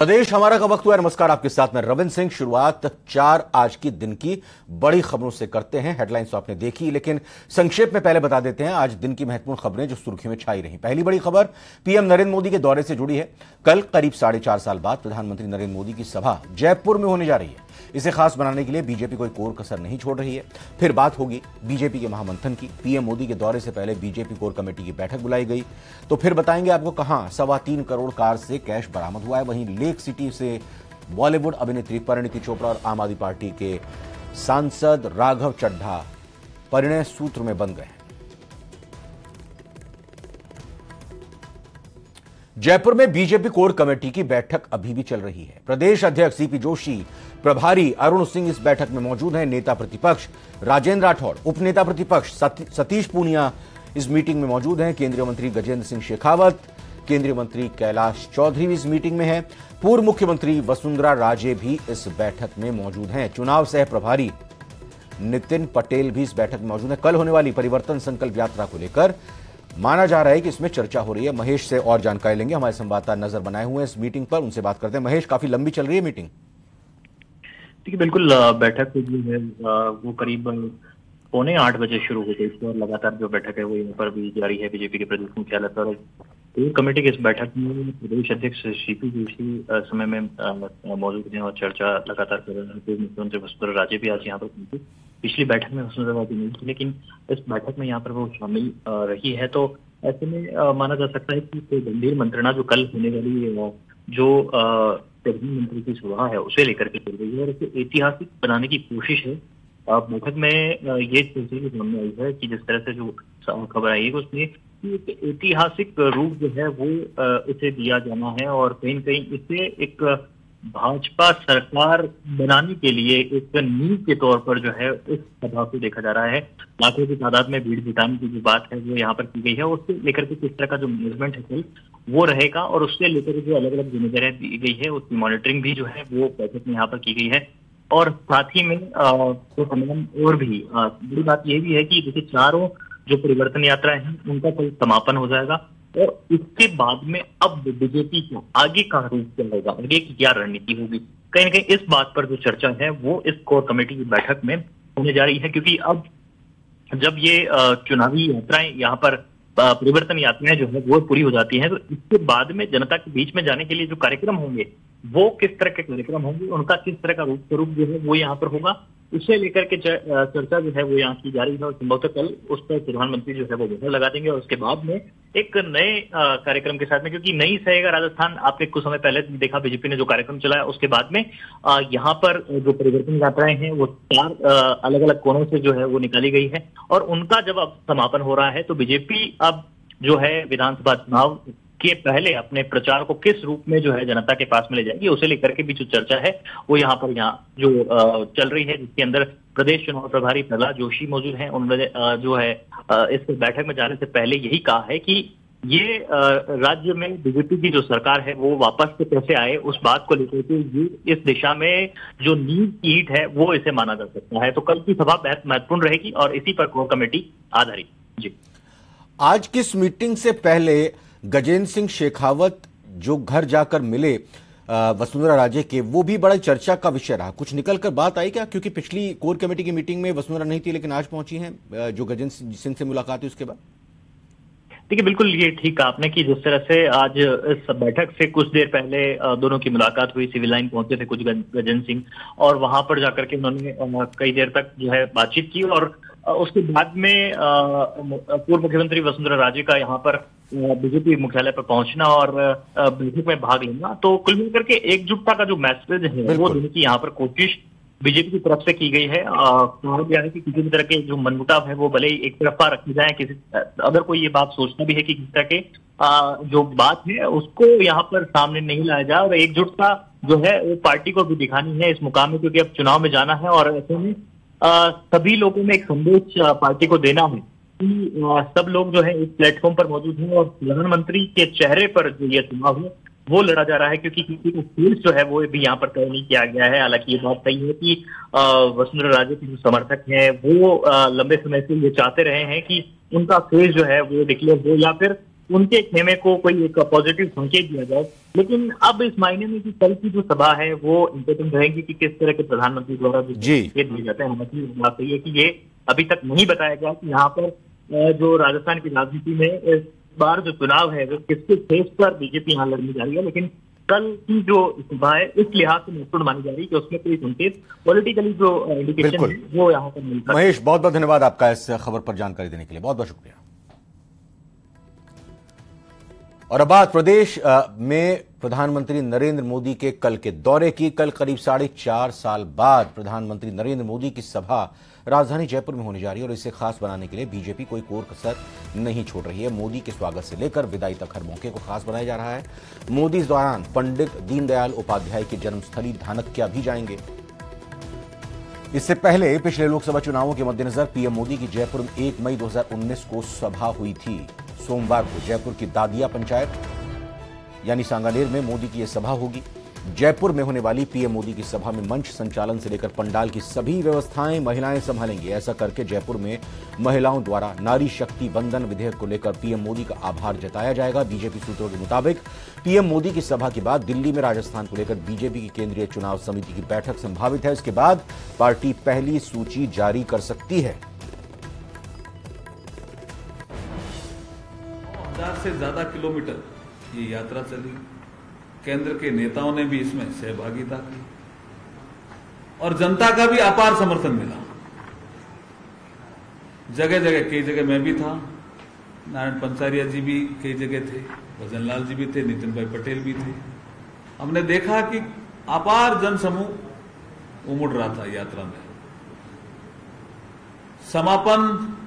प्रदेश हमारा का वक्त हुआ है। नमस्कार, आपके साथ में रविंद्र सिंह। शुरुआत 4 आज की दिन की बड़ी खबरों से करते हैं। हेडलाइंस तो आपने देखी, लेकिन संक्षेप में पहले बता देते हैं आज दिन की महत्वपूर्ण खबरें जो सुर्खियों में छाई रही। पहली बड़ी खबर पीएम नरेंद्र मोदी के दौरे से जुड़ी है। कल करीब 4.5 साल बाद प्रधानमंत्री नरेंद्र मोदी की सभा जयपुर में होने जा रही है। इसे खास बनाने के लिए बीजेपी कोई कोर कसर नहीं छोड़ रही है। फिर बात होगी बीजेपी के महामंथन की। पीएम मोदी के दौरे से पहले बीजेपी कोर कमेटी की बैठक बुलाई गई, तो फिर बताएंगे आपको कहां 3.25 करोड़ कार से कैश बरामद हुआ है। वहीं लेक सिटी से बॉलीवुड अभिनेत्री परिणीति चोपड़ा और आम आदमी पार्टी के सांसद राघव चड्ढा परिणय सूत्र में बंध गए। जयपुर में बीजेपी कोर कमेटी की बैठक अभी भी चल रही है। प्रदेश अध्यक्ष सीपी जोशी, प्रभारी अरुण सिंह इस बैठक में मौजूद हैं। नेता प्रतिपक्ष राजेंद्र राठौड़, उपनेता प्रतिपक्ष सतीश पूनिया इस मीटिंग में मौजूद हैं। केंद्रीय मंत्री गजेंद्र सिंह शेखावत, केंद्रीय मंत्री कैलाश चौधरी भी इस मीटिंग में हैं। पूर्व मुख्यमंत्री वसुंधरा राजे भी इस बैठक में मौजूद हैं। चुनाव सह प्रभारी नितिन पटेल भी इस बैठक में मौजूद हैं। कल होने वाली परिवर्तन संकल्प यात्रा को लेकर माना जा रहा है कि इसमें चर्चा हो रही है। महेश से और जानकारी लेंगे, हमारे संवाददाता नजर बनाए हुए हैं इस मीटिंग पर, उनसे बात करते हैं। महेश, काफी लंबी चल रही है मीटिंग। देखिए, बिल्कुल बैठक जो है वो करीब 7:45 बजे शुरू हो गई और लगातार जो बैठक है वो यहाँ पर भी जारी है। बीजेपी के प्रदेश मुख्यालय पर कोर कमेटी की इस बैठक में प्रदेश अध्यक्ष सीपी जोशी समय में मौजूद हैं और चर्चा लगातार कर रहे हैं। पूर्व मुख्यमंत्री वसुंधरा राजे भी आज यहाँ पर पहुंचे। पिछली बैठक में वसुंधरा राजे नहीं थी, लेकिन इस बैठक में यहाँ पर वो शामिल रही है। तो ऐसे में माना जा सकता है कि कोई गंभीर मंत्रणा जो कल होने वाली जो प्रधानमंत्री की सभा है उसे लेकर के चल रही है और इसे ऐतिहासिक बनाने की कोशिश है। बैठक में ये चीजें सामने आई है कि जिस तरह से जो खबर आई है उसमें एक ऐतिहासिक रूप जो है वो इसे दिया जाना है और कहीं न कहीं इसे एक भाजपा सरकार बनाने के लिए एक नींव के तौर पर जो है इस सभा को देखा जा रहा है। लाखों की तादाद में भीड़ जुटाने की जो बात है वो यहाँ पर की गई है। उससे लेकर के किस तरह का जो मैनेजमेंट है कल वो रहेगा और उससे लेकर जो अलग अलग जिम्मेदारियां दी गई है उसकी मॉनिटरिंग भी जो है वो बैठक में यहाँ पर की गई है। और साथ ही में तो तमाम और भी बड़ी बात यह भी है कि देखिए चारों जो परिवर्तन यात्राएं हैं उनका कल समापन हो जाएगा और इसके बाद में अब बीजेपी को आगे का रूप क्या होगा, आगे की क्या रणनीति होगी, कहीं ना कहीं इस बात पर जो चर्चा है वो इस कोर कमेटी की बैठक में होने जा रही है। क्योंकि अब जब ये चुनावी यात्राएं यहाँ पर परिवर्तन यात्राएं जो है वो पूरी हो जाती हैं तो इसके बाद में जनता के बीच में जाने के लिए जो कार्यक्रम होंगे वो किस तरह के कार्यक्रम होंगे, उनका किस तरह का रूप स्वरूप जो है वो यहाँ पर होगा, उसे लेकर के चर्चा जो है वो यहाँ की जा रही है। और संभवतः कल उस पर प्रधानमंत्री जो है वो मुहर लगा देंगे और उसके बाद में एक नए कार्यक्रम के साथ में, क्योंकि नई सहेगा राजस्थान आपने कुछ समय पहले देखा बीजेपी ने जो कार्यक्रम चलाया उसके बाद में यहाँ पर जो परिवर्तन यात्राएं हैं वो 4 अलग अलग कोणों से जो है वो निकाली गई है और उनका जब अब समापन हो रहा है तो बीजेपी अब जो है विधानसभा चुनाव के पहले अपने प्रचार को किस रूप में जो है जनता के पास में ले जाएगी उसे लेकर के भी जो चर्चा है वो यहाँ जो चल रही है, जिसके अंदर प्रदेश चुनाव प्रभारी प्रहलाद जोशी मौजूद हैं। उन्होंने जो है इस बैठक में जाने से पहले यही कहा है कि ये राज्य में बीजेपी की जो सरकार है वो वापस से कैसे आए उस बात को लेकर के ये इस दिशा में जो नींव की ईंट है वो इसे माना जा सकता है। तो कल की सभा बहुत महत्वपूर्ण रहेगी और इसी पर कोर कमेटी आधारित। जी, आज की इस मीटिंग से पहले गजेंद्र सिंह शेखावत जो घर जाकर मिले वसुंधरा राजे के, वो भी बड़ा चर्चा का विषय रहा। कुछ निकल कर बात आई क्या? क्योंकि पिछली कोर कमेटी की मीटिंग में वसुंधरा नहीं थी लेकिन आज पहुंची हैं जो गजेंद्र सिंह से मुलाकात हुई उसके बाद। देखिए, बिल्कुल ये ठीक कहा आपने कि जिस तरह से आज इस बैठक से कुछ देर पहले दोनों की मुलाकात हुई, सिविल लाइन पहुंचे थे कुछ गजेंद्र सिंह और वहां पर जाकर के उन्होंने कई देर तक जो है बातचीत की और उसके बाद में पूर्व मुख्यमंत्री वसुंधरा राजे का यहाँ पर बीजेपी मुख्यालय पर पहुंचना और बैठक में भाग लेना, तो कुल मिलकर के एकजुटता का जो मैसेज है वो देने की यहाँ पर कोशिश बीजेपी की तरफ से की गई है। कहा गया है कि किसी भी तरह के जो मनमुटाव है वो भले ही एक तरफा रखे जाए, किसी अगर कोई ये बात सोचता भी है कि किस तरह के जो बात है उसको यहाँ पर सामने नहीं लाया जाए और एकजुटता जो है वो पार्टी को भी दिखानी है इस मुकाम में, क्योंकि अब चुनाव में जाना है और ऐसे में सभी लोगों में एक संदेश पार्टी को देना है कि सब लोग जो है इस प्लेटफॉर्म पर मौजूद हैं और प्रधानमंत्री के चेहरे पर जो ये चुनाव है वो लड़ा जा रहा है, क्योंकि किसी का फेस जो है वो भी यहाँ पर तय नहीं किया गया है। हालांकि ये बात सही है कि वसुंधरा राजे के जो समर्थक हैं वो लंबे समय से ये चाहते रहे हैं कि उनका फेस जो है वो डिक्लेयर हो या फिर उनके खेमे को कोई एक पॉजिटिव संकेत दिया जाए। लेकिन अब इस मायने में कि कल की जो सभा है वो इंपॉर्टेंट रहेगी कि किस तरह के प्रधानमंत्री द्वारा जो संकेत दिए जाते हैं। हमारी बात यही है कि ये अभी तक नहीं बताया गया कि यहाँ पर जो राजस्थान की राजनीति में इस बार जो चुनाव है वो किसके फेस पर बीजेपी यहाँ लड़ने जा रही है। लेकिन कल की जो सभा है इस लिहाज से महत्वपूर्ण मानी जा रही है कि उसमें कोई संकेत पॉलिटिकली जो इंडिकेशन है वो यहाँ पर मिलता है। महेश, बहुत बहुत धन्यवाद आपका इस खबर पर जानकारी देने के लिए, बहुत बहुत शुक्रिया। और अब बात प्रदेश में प्रधानमंत्री नरेंद्र मोदी के कल के दौरे की। कल करीब 4.5 साल बाद प्रधानमंत्री नरेंद्र मोदी की सभा राजधानी जयपुर में होने जा रही है और इसे खास बनाने के लिए बीजेपी कोई कोर कसर नहीं छोड़ रही है। मोदी के स्वागत से लेकर विदाई तक हर मौके को खास बनाया जा रहा है। मोदी इस दौरान पंडित दीनदयाल उपाध्याय की जन्मस्थली धानक्या भी जाएंगे। इससे पहले पिछले लोकसभा चुनावों के मद्देनजर पीएम मोदी की जयपुर में 1 मई 2019 को सभा हुई थी। सोमवार को जयपुर की दादिया पंचायत यानी सांगानेर में मोदी की यह सभा होगी। जयपुर में होने वाली पीएम मोदी की सभा में मंच संचालन से लेकर पंडाल की सभी व्यवस्थाएं महिलाएं संभालेंगी। ऐसा करके जयपुर में महिलाओं द्वारा नारी शक्ति वंदन विधेयक को लेकर पीएम मोदी का आभार जताया जाएगा। बीजेपी सूत्रों के मुताबिक पीएम मोदी की सभा के बाद दिल्ली में राजस्थान को लेकर बीजेपी की केंद्रीय चुनाव समिति की बैठक संभावित है। इसके बाद पार्टी पहली सूची जारी कर सकती है। 1000 से ज्यादा किलोमीटर ये यात्रा चली। केंद्र के नेताओं ने भी इसमें सहभागिता की और जनता का भी अपार समर्थन मिला। जगह जगह, कई जगह मैं भी था, नारायण पंचारिया जी भी कई जगह थे, भजनलाल जी भी थे, नितिन भाई पटेल भी थे। हमने देखा कि अपार जनसमूह उमड़ रहा था यात्रा में। समापन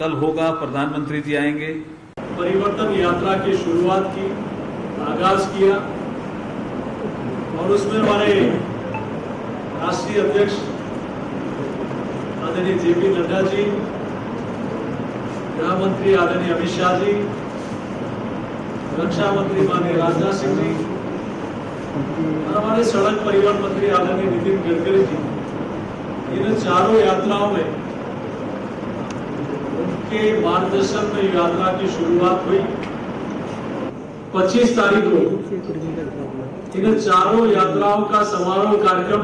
कल होगा, प्रधानमंत्री जी आएंगे। परिवर्तन यात्रा की शुरुआत की, आगाज किया और उसमें हमारे राष्ट्रीय अध्यक्ष आदरणीय जेपी नड्डा जी, गृह मंत्री आदरणीय अमित शाह जी, रक्षा मंत्री माननीय राजनाथ सिंह जी और हमारे सड़क परिवहन मंत्री आदरणीय नितिन गडकरी जी, इन चारों यात्राओं में उनके मार्गदर्शन में यात्रा की शुरुआत हुई। 25 तारीख को इन चारों यात्राओं का समारोह कार्यक्रम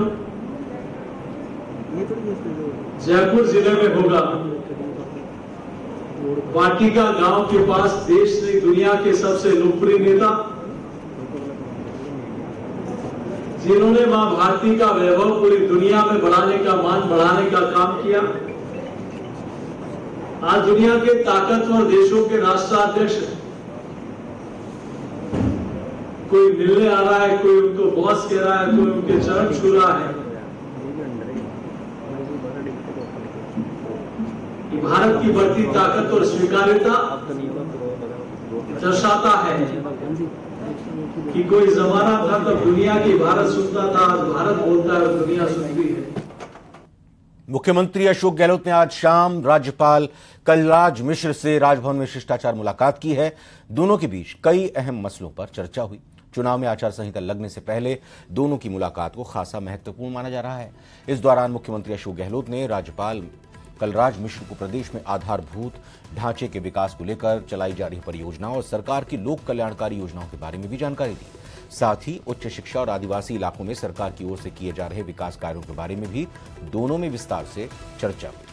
जयपुर जिले में होगा। वाटिका गांव के पास देश ने दुनिया के सबसे लोकप्रिय नेता, जिन्होंने मां भारती का वैभव पूरी दुनिया में बढ़ाने का, मान बढ़ाने का काम किया। आज दुनिया के ताकतवर देशों के राष्ट्राध्यक्ष कोई मिलने आ रहा है, कोई उनको बॉस कह रहा है, कोई उनके चरण छू रहा है। भारत की बढ़ती ताकत और स्वीकार्यता दर्शाता है कि कोई जमाना था तब दुनिया की भारत सुनता था, आज भारत बोलता है और दुनिया सुनती है। मुख्यमंत्री अशोक गहलोत ने आज शाम राज्यपाल कलराज मिश्र से राजभवन में शिष्टाचार मुलाकात की है। दोनों के बीच कई अहम मसलों पर चर्चा हुई। चुनाव में आचार संहिता लगने से पहले दोनों की मुलाकात को खासा महत्वपूर्ण माना जा रहा है। इस दौरान मुख्यमंत्री अशोक गहलोत ने राज्यपाल कलराज मिश्र को प्रदेश में आधारभूत ढांचे के विकास को लेकर चलाई जा रही परियोजनाओं और सरकार की लोक कल्याणकारी योजनाओं के बारे में भी जानकारी दी। साथ ही उच्च शिक्षा और आदिवासी इलाकों में सरकार की ओर से किए जा रहे विकास कार्यों के बारे में भी दोनों में विस्तार से चर्चा हुई।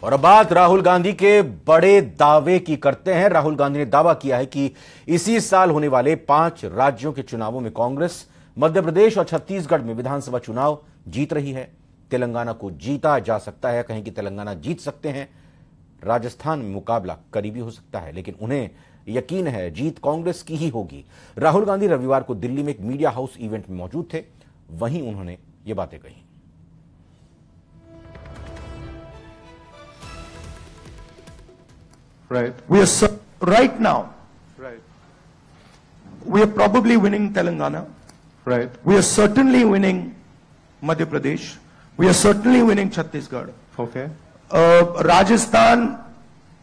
और अब बात राहुल गांधी के बड़े दावे की करते हैं। राहुल गांधी ने दावा किया है कि इसी साल होने वाले 5 राज्यों के चुनावों में कांग्रेस मध्य प्रदेश और छत्तीसगढ़ में विधानसभा चुनाव जीत रही है। तेलंगाना को जीता जा सकता है, कहीं कि तेलंगाना जीत सकते हैं। राजस्थान में मुकाबला करीबी हो सकता है, लेकिन उन्हें यकीन है जीत कांग्रेस की ही होगी। राहुल गांधी रविवार को दिल्ली में एक मीडिया हाउस इवेंट में मौजूद थे, वहीं उन्होंने ये बातें कही। Right. We are right now. Right. We are probably winning Telangana. Right. We are certainly winning Madhya Pradesh. We are certainly winning Chhattisgarh. Okay. Rajasthan,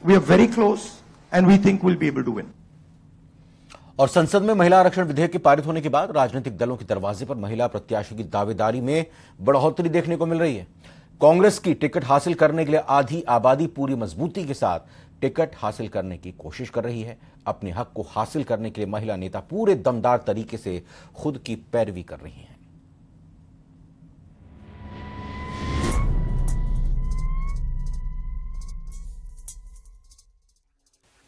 we are very close, and we think we'll be able to win. और संसद में महिला आरक्षण विधेयक के पारित होने के बाद राजनीतिक दलों के दरवाजे पर महिला प्रत्याशी की दावेदारी में बढ़ोतरी देखने को मिल रही है। कांग्रेस की टिकट हासिल करने के लिए आधी आबादी पूरी मजबूती के साथ टिकट हासिल करने की कोशिश कर रही है। अपने हक को हासिल करने के लिए महिला नेता पूरे दमदार तरीके से खुद की पैरवी कर रही हैं।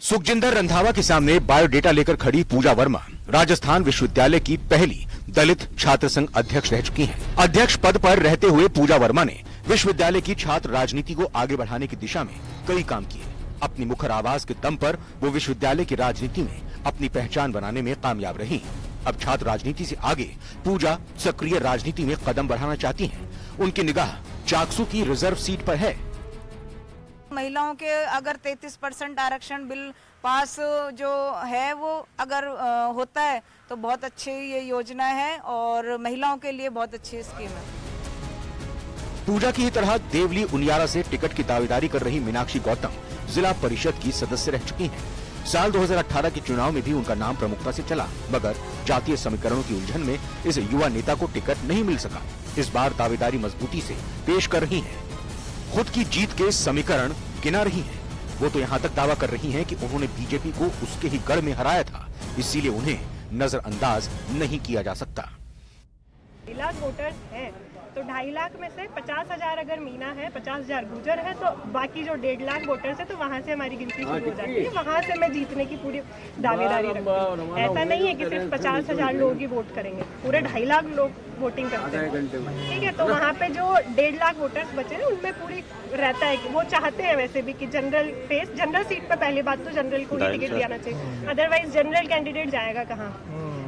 सुखजिंदर रंधावा के सामने बायोडेटा लेकर खड़ी पूजा वर्मा राजस्थान विश्वविद्यालय की पहली दलित छात्र संघ अध्यक्ष रह चुकी हैं। अध्यक्ष पद पर रहते हुए पूजा वर्मा ने विश्वविद्यालय की छात्र राजनीति को आगे बढ़ाने की दिशा में कई काम किए। अपनी मुखर आवाज के दम पर वो विश्वविद्यालय की राजनीति में अपनी पहचान बनाने में कामयाब रही। अब छात्र राजनीति से आगे पूजा सक्रिय राजनीति में कदम बढ़ाना चाहती हैं। उनकी निगाह चाकसू की रिजर्व सीट पर है। महिलाओं के अगर 33% आरक्षण बिल पास जो है वो अगर होता है तो बहुत अच्छी ये योजना है और महिलाओं के लिए बहुत अच्छी स्कीम है। पूजा की ही तरह देवली उनियारा से टिकट की दावेदारी कर रही मीनाक्षी गौतम जिला परिषद की सदस्य रह चुकी हैं। साल 2018 के चुनाव में भी उनका नाम प्रमुखता से चला, मगर जातीय समीकरणों की उलझन में इस युवा नेता को टिकट नहीं मिल सका। इस बार दावेदारी मजबूती से पेश कर रही हैं। खुद की जीत के समीकरण गिना रही हैं। वो तो यहाँ तक दावा कर रही हैं कि उन्होंने बीजेपी को उसके ही गढ़ में हराया था, इसीलिए उन्हें नजरअंदाज नहीं किया जा सकता। 2 लाख वोटर्स हैं तो 2.5 लाख में से 50,000 अगर मीना है, 50,000 गुजर है, तो बाकी जो 1.5 लाख वोटर्स है तो वहाँ से हमारी गिनती शुरू हो जाती है। वहाँ से मैं जीतने की पूरी दावेदारी रखती हूँ। ऐसा नहीं है कि सिर्फ 50,000 लोग ही वोट करेंगे, पूरे 2.5 लाख लोग वोटिंग करते हैं, ठीक है। तो वहाँ पे जो 1.5 लाख वोटर्स बचे हैं उनमें पूरी रहता है कि वो चाहते हैं वैसे भी कि जनरल सीट पर पहली बात तो जनरल को ही टिकट दिया चाहिए, अदरवाइज जनरल कैंडिडेट जाएगा कहाँ,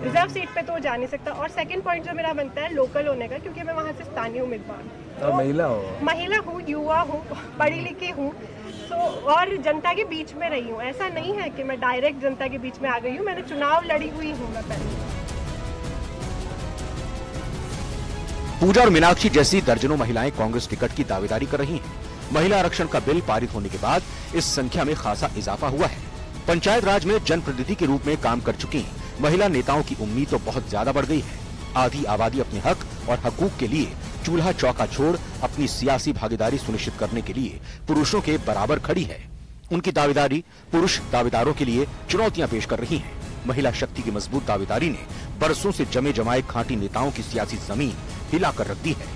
रिजर्व सीट पे तो जा नहीं सकता। और सेकंड पॉइंट जो मेरा बनता है लोकल होने का, क्योंकि मैं वहाँ से स्थानीय उम्मीदवार हूँ, महिला हूँ, युवा हूँ, पढ़ी लिखी हूँ, तो और जनता के बीच में रही हूँ। ऐसा नहीं है कि मैं डायरेक्ट जनता के बीच में आ गई हूँ, मैंने चुनाव लड़ी हुई हूँ मैं पहले। पूजा और मीनाक्षी जैसी दर्जनों महिलाएं कांग्रेस टिकट की दावेदारी कर रही हैं। महिला आरक्षण का बिल पारित होने के बाद इस संख्या में खासा इजाफा हुआ है। पंचायत राज में जनप्रतिनिधि के रूप में काम कर चुकी महिला नेताओं की उम्मीद तो बहुत ज्यादा बढ़ गई है। आधी आबादी अपने हक और हकूक के लिए चूल्हा चौका छोड़ अपनी सियासी भागीदारी सुनिश्चित करने के लिए पुरुषों के बराबर खड़ी है। उनकी दावेदारी पुरुष दावेदारों के लिए चुनौतियां पेश कर रही है। महिला शक्ति की मजबूत दावेदारी ने बरसों से जमे जमाए खांटी नेताओं की सियासी जमीन हिलाकर रख दी है।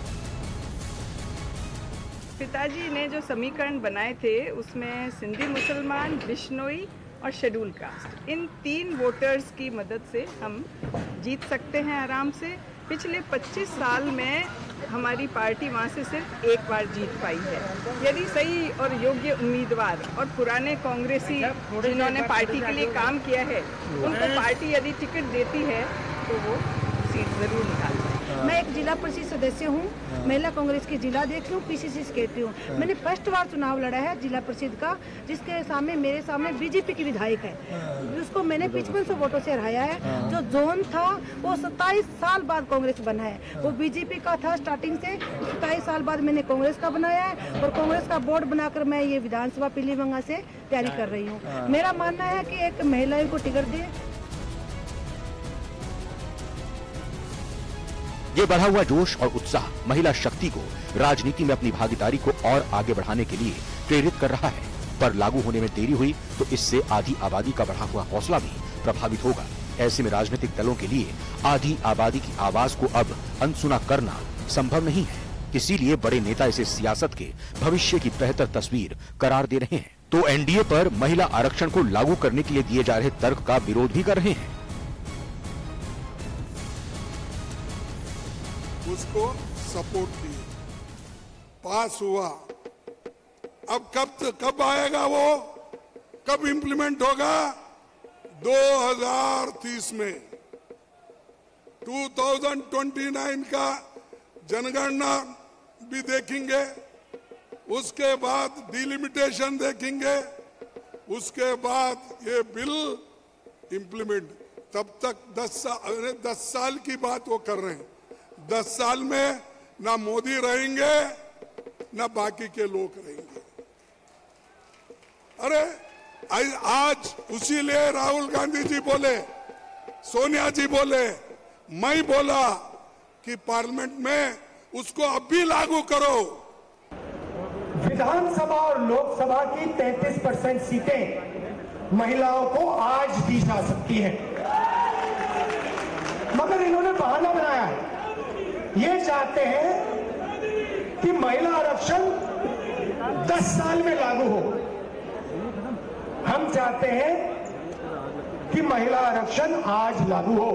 पिताजी ने जो समीकरण बनाए थे उसमें सिंधी मुसलमान, बिश्नोई और शेड्यूल कास्ट, इन 3 वोटर्स की मदद से हम जीत सकते हैं आराम से। पिछले 25 साल में हमारी पार्टी वहाँ से सिर्फ एक बार जीत पाई है। यदि सही और योग्य उम्मीदवार और पुराने कांग्रेसी जिन्होंने पार्टी के लिए काम किया है उनको पार्टी यदि टिकट देती है तो वो सीट जरूर निकालती है। मैं एक जिला परिषद सदस्य हूँ, महिला कांग्रेस की जिला अध्यक्ष हूँ, पीसीसी सेक्रेटरी हूँ। मैंने फर्स्ट बार चुनाव लड़ा है जिला परिषद का, जिसके सामने मेरे सामने बीजेपी की विधायक है, जिसको मैंने 5500 वोटों से हराया है। जो जोन था वो 27 साल बाद कांग्रेस बना है, वो बीजेपी का था स्टार्टिंग से। 27 साल बाद मैंने कांग्रेस का बनाया है और कांग्रेस का बोर्ड बनाकर मैं ये विधानसभा पीलीभंगा से तैयारी कर रही हूँ। मेरा मानना है कि एक महिलाओं को टिकट दे। ये बढ़ा हुआ जोश और उत्साह महिला शक्ति को राजनीति में अपनी भागीदारी को और आगे बढ़ाने के लिए प्रेरित कर रहा है, पर लागू होने में देरी हुई तो इससे आधी आबादी का बढ़ा हुआ हौसला भी प्रभावित होगा। ऐसे में राजनीतिक दलों के लिए आधी आबादी की आवाज को अब अनसुना करना संभव नहीं है। इसीलिए बड़े नेता इसे सियासत के भविष्य की बेहतर तस्वीर करार दे रहे हैं, तो एनडीए पर महिला आरक्षण को लागू करने के लिए दिए जा रहे तर्क का विरोध भी कर रहे हैं। उसको सपोर्ट किए, पास हुआ। अब कब आएगा वो, कब इंप्लीमेंट होगा? 2030 में। 2029 का जनगणना भी देखेंगे, उसके बाद डिलिमिटेशन देखेंगे, उसके बाद ये बिल इंप्लीमेंट। तब तक 10 साल की बात वो कर रहे हैं। 10 साल में ना मोदी रहेंगे ना बाकी के लोग रहेंगे। अरे आज उसी लिए राहुल गांधी जी बोले, सोनिया जी बोले, मैं बोला कि पार्लियामेंट में उसको अब भी लागू करो। विधानसभा और लोकसभा की 33% सीटें महिलाओं को आज दी जा सकती हैं, मगर इन्होंने बहाना बनाया है। ये चाहते हैं कि महिला आरक्षण 10 साल में लागू हो। हम चाहते हैं कि महिला आरक्षण आज लागू हो।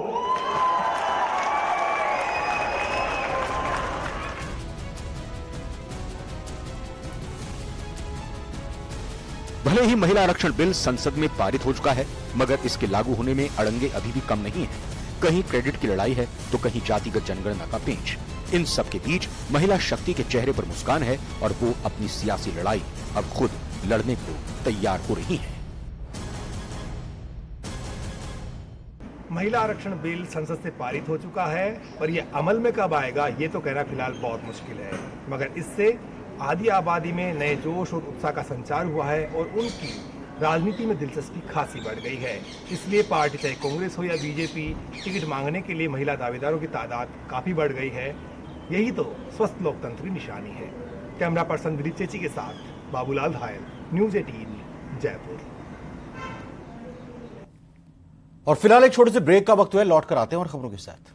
भले ही महिला आरक्षण बिल संसद में पारित हो चुका है, मगर इसके लागू होने में अड़ंगे अभी भी कम नहीं है। कहीं क्रेडिट की लड़ाई है तो कहीं जातिगत जनगणना का पेंच। इन सब के बीच महिला शक्ति के चेहरे पर मुस्कान है और वो अपनी सियासी लड़ाई अब खुद लड़ने को तैयार हो रही है। महिला आरक्षण बिल संसद से पारित हो चुका है, पर यह अमल में कब आएगा ये तो कहना फिलहाल बहुत मुश्किल है। मगर इससे आधी आबादी में नए जोश और उत्साह का संचार हुआ है और उनकी राजनीति में दिलचस्पी खासी बढ़ गई है। इसलिए पार्टी चाहे कांग्रेस हो या बीजेपी, टिकट मांगने के लिए महिला दावेदारों की तादाद काफी बढ़ गई है। यही तो स्वस्थ लोकतंत्र की निशानी है। कैमरा पर्सन दिलीप चेची के साथ बाबूलाल धायल, न्यूज 18 जयपुर। और फिलहाल एक छोटे से ब्रेक का वक्त हुआ है, लौट कर आते हैं और खबरों के साथ।